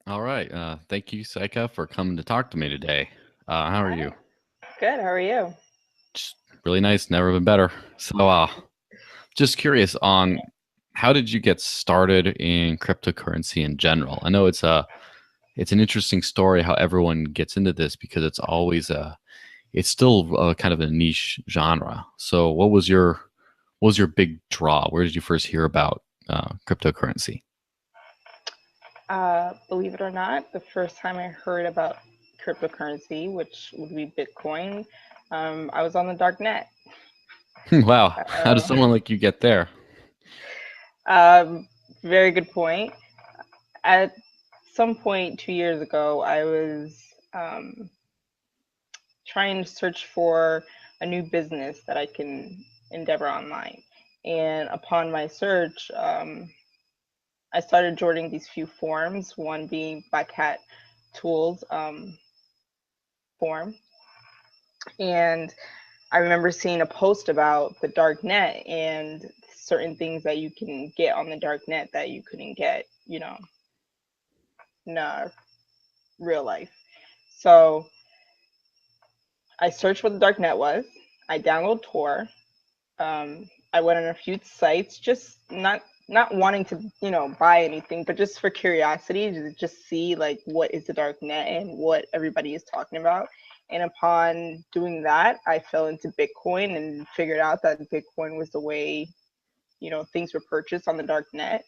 All right. Thank you, Saika, for coming to talk to me today. How are you? Hi. Good. How are you? Just really nice. Never been better. Just curious on how did you get started in cryptocurrency in general? I know it's an interesting story how everyone gets into this because it's still kind of a niche genre. So, what was your big draw? Where did you first hear about cryptocurrency? Believe it or not, the first time I heard about cryptocurrency, which would be Bitcoin, I was on the dark net. Wow, how does Uh, someone like you get there? um, Very good point. At some point 2 years ago, I was um, trying to search for a new business that I can endeavor online. And upon my search, I started joining these few forums, one being Black Hat Tools forum. And I remember seeing a post about the dark net and certain things that you can get on the dark net that you couldn't get, in real life. So I searched what the dark net was. I downloaded Tor. I went on a few sites, just not wanting to, buy anything, but just for curiosity, to just see like what is the dark net and what everybody is talking about. And upon doing that, I fell into Bitcoin and figured out that Bitcoin was the way, things were purchased on the dark net.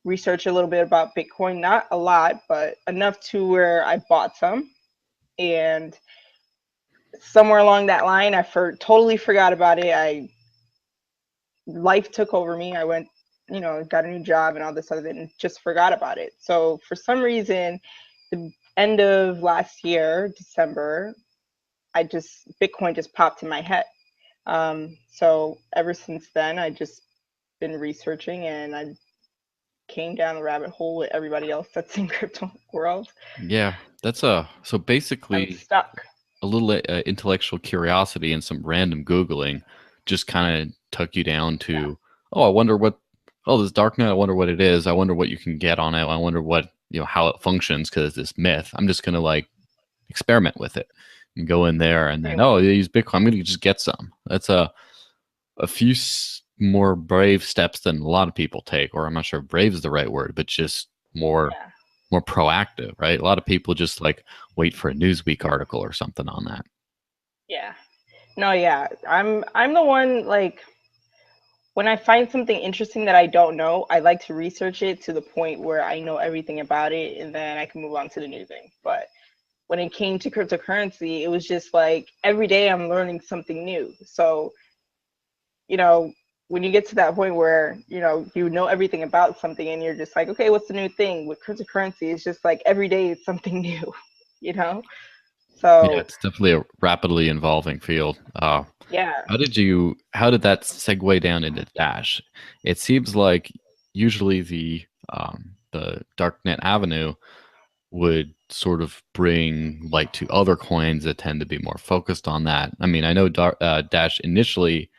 Research a little bit about Bitcoin, not a lot, but enough to where I bought some. And somewhere along that line, totally forgot about it. I Life took over me. I went, got a new job and all this other, and just forgot about it. So for some reason, the end of last year, December, Bitcoin just popped in my head. So ever since then, I just been researching, and I came down the rabbit hole with everybody else that's in crypto world. Yeah, that's so I'm basically stuck. a little intellectual curiosity and some random googling just kind of took you down Yeah. to, oh, I wonder what, oh, this darknet, I wonder what it is, I wonder what you can get on it, I wonder what, how it functions because it's this myth. I'm just gonna like experiment with it and go in there and Pretty then, much. oh, they use Bitcoin, I'm gonna just get some. That's a few more brave steps than a lot of people take, or I'm not sure if brave is the right word, but just Yeah. more proactive, right? A lot of people just like wait for a Newsweek article or something on that. Yeah. No, yeah. I'm the one, like, when I find something interesting that I don't know, I like to research it to the point where I know everything about it, and then I can move on to the new thing. But when it came to cryptocurrency, it was just like every day I'm learning something new. So, you know, when you get to that point where, you know everything about something and you're just like, okay, what's the new thing? With cryptocurrency, it's just like every day it's something new, you know? Yeah, So, it's definitely a rapidly evolving field. yeah. How did that segue down into Dash? It seems like usually the darknet avenue would sort of bring light to other coins that tend to be more focused on that. I mean, I know Dash initially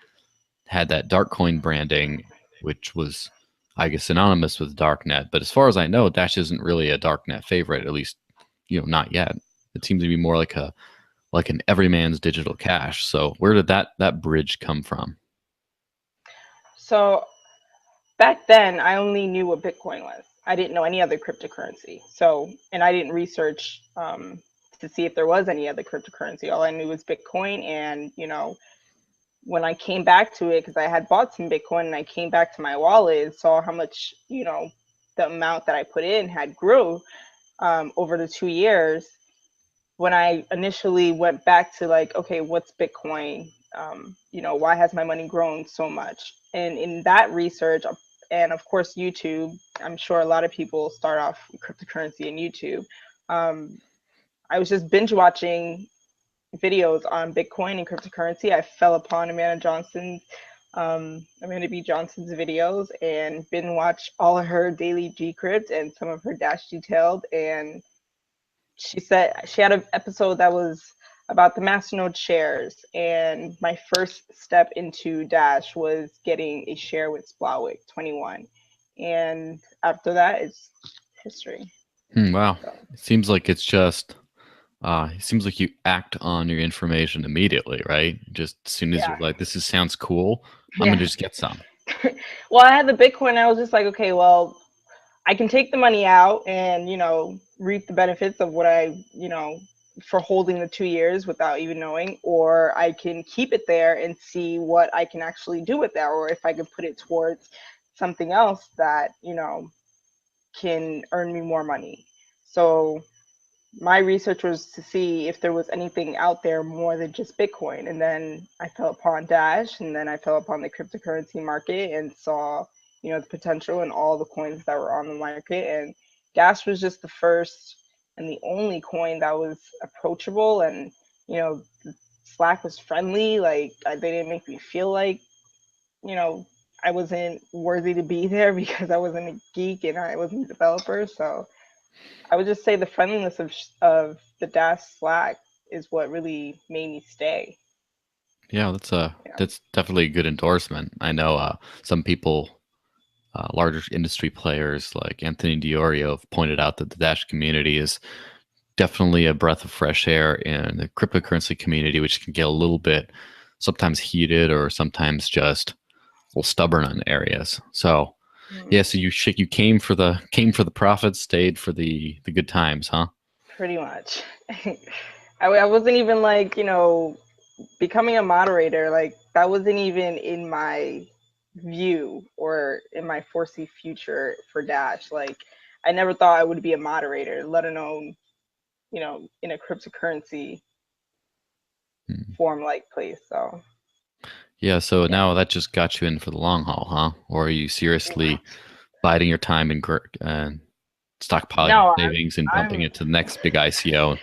had that dark coin branding, which was, I guess, synonymous with darknet. But as far as I know, Dash isn't really a darknet favorite, at least, not yet. It seems to be more like an everyman's digital cash. So where did that bridge come from? So back then, I only knew what Bitcoin was. I didn't know any other cryptocurrency. So, and I didn't research to see if there was any other cryptocurrency. All I knew was Bitcoin. And, when I came back to it, because I had bought some Bitcoin and I came back to my wallet and saw how much, the amount that I put in had grew over the 2 years. When I initially went back to like, okay, what's Bitcoin? Why has my money grown so much? And in that research, and of course YouTube, I'm sure a lot of people start off with cryptocurrency in YouTube. Um, I was just binge watching videos on Bitcoin and cryptocurrency. I fell upon Amanda B. Johnson's videos and binge watch all of her daily Gcrypt and some of her Dash detailed, and she said she had an episode that was about the masternode shares, and my first step into Dash was getting a share with Splawick 21, and after that it's history. Wow. So It seems like it's just it seems like you act on your information immediately, right? Just as soon as yeah, you're like, sounds cool, I'm gonna yeah. just get some. Well, I had the Bitcoin. I was just like, okay, well, I can take the money out and, reap the benefits of what for holding the 2 years without even knowing, or I can keep it there and see what I can actually do with that, or if I can put it towards something else that, can earn me more money. So my research was to see if there was anything out there more than just Bitcoin. And then I fell upon Dash, and then I fell upon the cryptocurrency market and saw, the potential in all the coins that were on the market. And Dash was just the first and the only coin that was approachable, and, you know, Slack was friendly. Like, they didn't make me feel like, you know, I wasn't worthy to be there because I wasn't a geek and I wasn't a developer. So I would just say the friendliness of the Dash Slack is what really made me stay. Yeah, Yeah. that's definitely a good endorsement. I know some people, larger industry players like Anthony Diorio, have pointed out that the Dash community is definitely a breath of fresh air in the cryptocurrency community, which can get a little bit sometimes heated or sometimes just a little stubborn in areas. So Mm, yeah, so you came for the profits, stayed for the good times, huh? pretty much. I wasn't even like, becoming a moderator, like that wasn't even in my view or in my foresee future for Dash. Like I never thought I would be a moderator, let alone, in a cryptocurrency Hmm. form like place. So Yeah, so yeah. now that just got you in for the long haul, huh? Or are you Pretty seriously much. biding your time and stockpiling your No, savings and I'm dumping it to the next big ICO?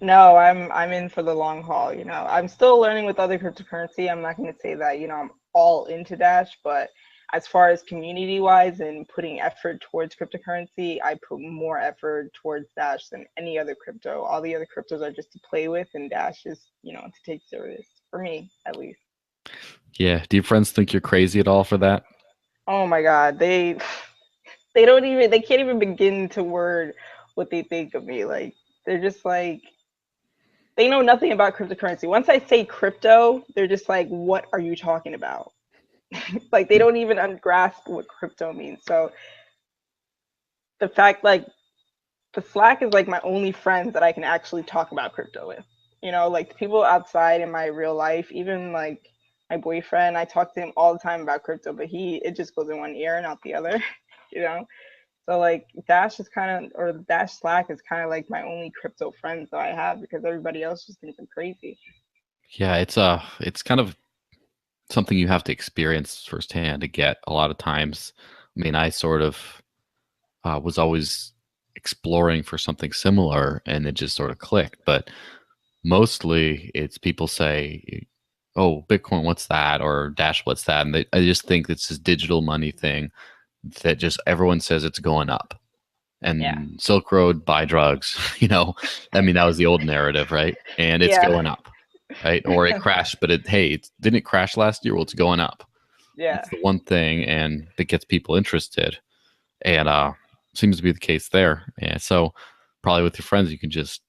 no, I'm in for the long haul, I'm still learning with other cryptocurrency. I'm not going to say that, I'm all into Dash, but as far as community wise and putting effort towards cryptocurrency, I put more effort towards Dash than any other crypto. All the other cryptos are just to play with, and Dash is, to take serious for me at least. Yeah. Do your friends think you're crazy at all for that? Oh my God, they can't even begin to word what they think of me. Like they're just like they know nothing about cryptocurrency. Once I say crypto, they're just like, "What are you talking about?" Like they don't even grasp what crypto means. So the fact, like, the Slack is like my only friends that I can actually talk about crypto with. Like the people outside in my real life, even like my boyfriend, I talk to him all the time about crypto, but it just goes in one ear and out the other. You know. So like Dash is kind of, or Dash Slack is kind of like my only crypto friends that I have because everybody else just thinks I'm crazy. Yeah, it's kind of something you have to experience firsthand to get a lot of times. I mean, I sort of was always exploring for something similar and it just sort of clicked. But mostly it's people say, "Oh, Bitcoin, what's that?" or "Dash, what's that?" And I just think it's this digital money thing that just everyone says it's going up. Yeah. And Silk Road, buy drugs, you know. I mean, that was the old narrative, right? And it's Yeah. going up, right? Or it crashed, but it didn't it crash last year? Well, it's going up. Yeah. That's the one thing, and that gets people interested. And seems to be the case there. And so probably with your friends, you can just,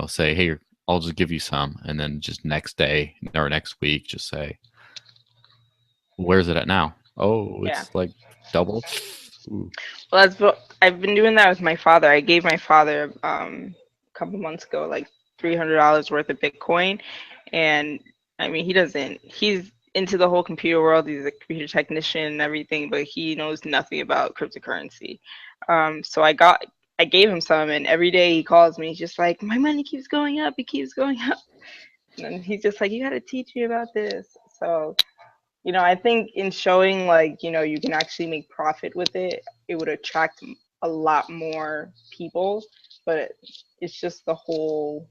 say, "Hey, I'll just give you some," and then just next day or next week, just say, "Where's it at now?" "Oh, Yeah. it's like doubled." Ooh. Well, I've been doing that with my father. I gave my father a couple months ago like $300 worth of Bitcoin, and I mean he's into the whole computer world. He's a computer technician and everything, but he knows nothing about cryptocurrency. So I gave him some, and every day he calls me. He's just like, my money keeps going up. It keeps going up, and he's just like, you got to teach me about this. So I think in showing like, you can actually make profit with it, it would attract a lot more people. But it's just the whole,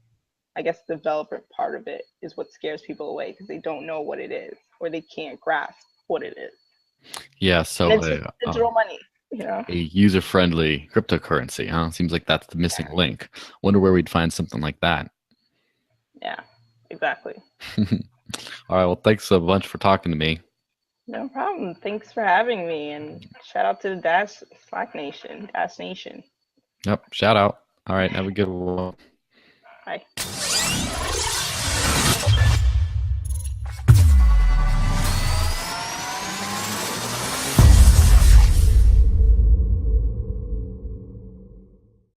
I guess, developer part of it is what scares people away because they don't know what it is or they can't grasp what it is. Yeah, And so it's just digital money. a user-friendly cryptocurrency, huh? Seems like that's the missing Yeah, link. Wonder where we'd find something like that. yeah, exactly. All right, well, thanks a bunch for talking to me. No problem. Thanks for having me, and shout out to the Dash Slack Nation, Dash Nation. Yep. Shout out. All right. Have a good one. Bye.